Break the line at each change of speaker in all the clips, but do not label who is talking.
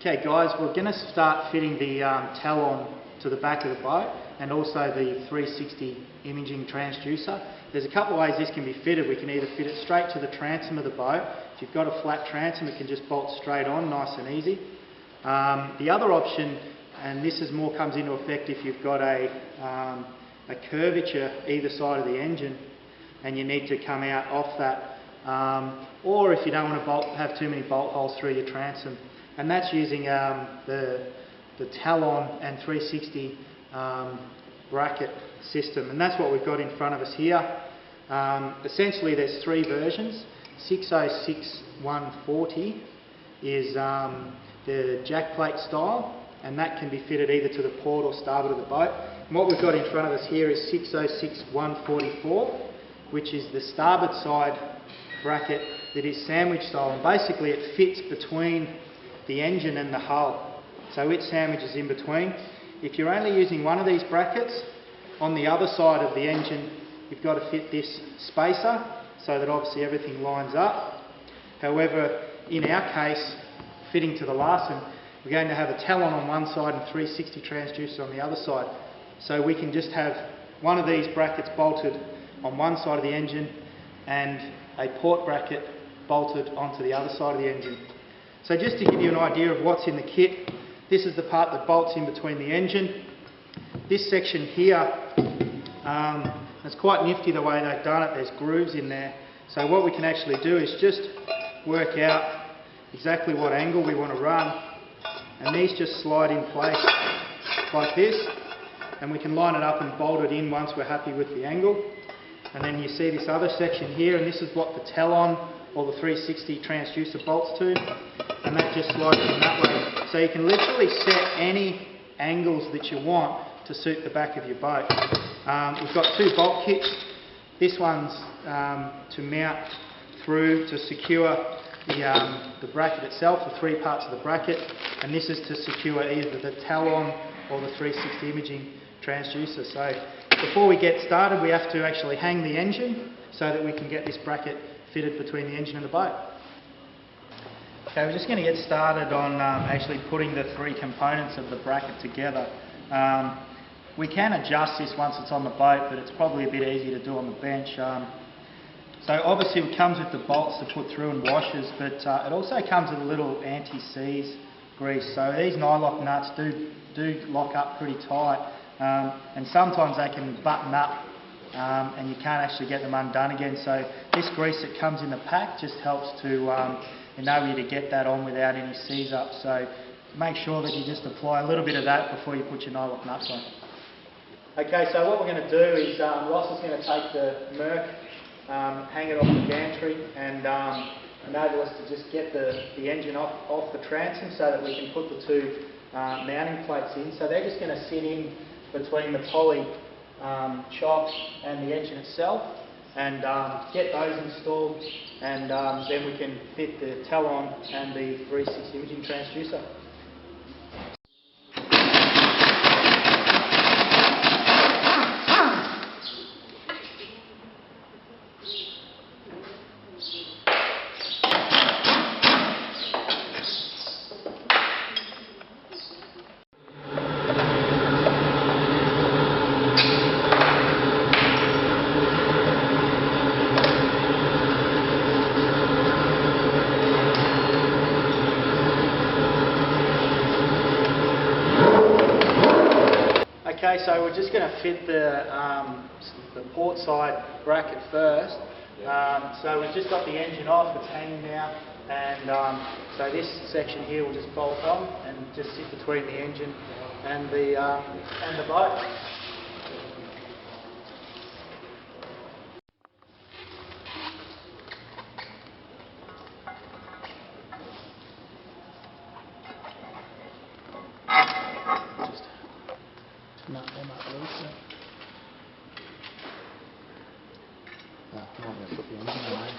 Okay guys, we're going to start fitting the Talon to the back of the boat and also the 360 imaging transducer. There's a couple of ways this can be fitted. We can either fit it straight to the transom of the boat. If you've got a flat transom, it can just bolt straight on, nice and easy. The other option, and this is more comes into effect if you've got a curvature either side of the engine and you need to come out off that, or if you don't want to have too many bolt holes through your transom. And that's using the Talon and 360 bracket system, and that's what we've got in front of us here. Essentially there's three versions. 606-140 is the jack plate style, and that can be fitted either to the port or starboard of the boat. And what we've got in front of us here is 606-144, which is the starboard side bracket that is sandwich style, and basically it fits between the engine and the hull, so it sandwiches in between. If you're only using one of these brackets, on the other side of the engine you've got to fit this spacer so that obviously everything lines up. However, in our case, fitting to the Larsen, we're going to have a Talon on one side and 360 transducer on the other side, so we can just have one of these brackets bolted on one side of the engine and a port bracket bolted onto the other side of the engine. So just to give you an idea of what's in the kit, this is the part that bolts in between the engine. This section here, it's quite nifty the way they've done it. There's grooves in there. So what we can actually do is just work out exactly what angle we want to run, and these just slide in place like this, and we can line it up and bolt it in once we're happy with the angle. And then you see this other section here, and this is what the Talon or the 360 transducer bolts to, and that just slides in that way. So you can literally set any angles that you want to suit the back of your boat. We've got two bolt kits. This one's to mount through to secure the bracket itself, the three parts of the bracket, and this is to secure either the Talon or the 360 imaging transducer. So before we get started, we have to actually hang the engine so that we can get this bracket fitted between the engine and the boat. Okay, we're just going to get started on actually putting the three components of the bracket together. We can adjust this once it's on the boat, but it's probably a bit easier to do on the bench. So obviously it comes with the bolts to put through and washers, but it also comes with a little anti-seize grease. So these nylock nuts do lock up pretty tight, and sometimes they can button up and you can't actually get them undone again. So this grease that comes in the pack just helps to enable you to get that on without any seize up. So make sure that you just apply a little bit of that before you put your nylock nuts on. Okay, so what we're going to do is Ross is going to take the Merc, hang it off the gantry, and enable us to just get the engine off the transom so that we can put the two mounting plates in. So they're just going to sit in between the poly chock and the engine itself, and get those installed, and then we can fit the Talon and the 360 imaging transducer. Okay, so we're just going to fit the port side bracket first. So we've just got the engine off, it's hanging now, and so this section here will just bolt on and just sit between the engine and the boat. Nut them up loose. I'm not going to put the engine away.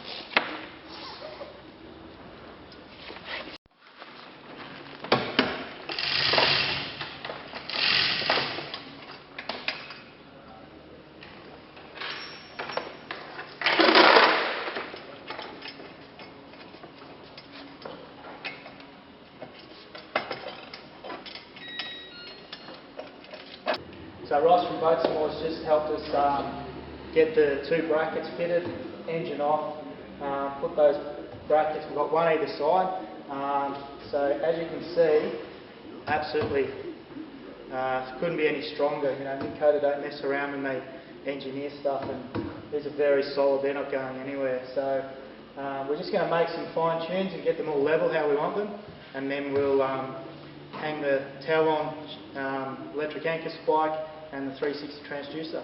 So Ross from Boats and Moors just helped us get the 2 brackets fitted, engine off, put those brackets, we've got one either side. So as you can see, absolutely couldn't be any stronger. You know, Minn Kota don't mess around when they engineer stuff, and these are very solid, they're not going anywhere. So we're just going to make some fine tunes and get them all level how we want them, and then we'll hang the Talon electric anchor spike and the 360 transducer.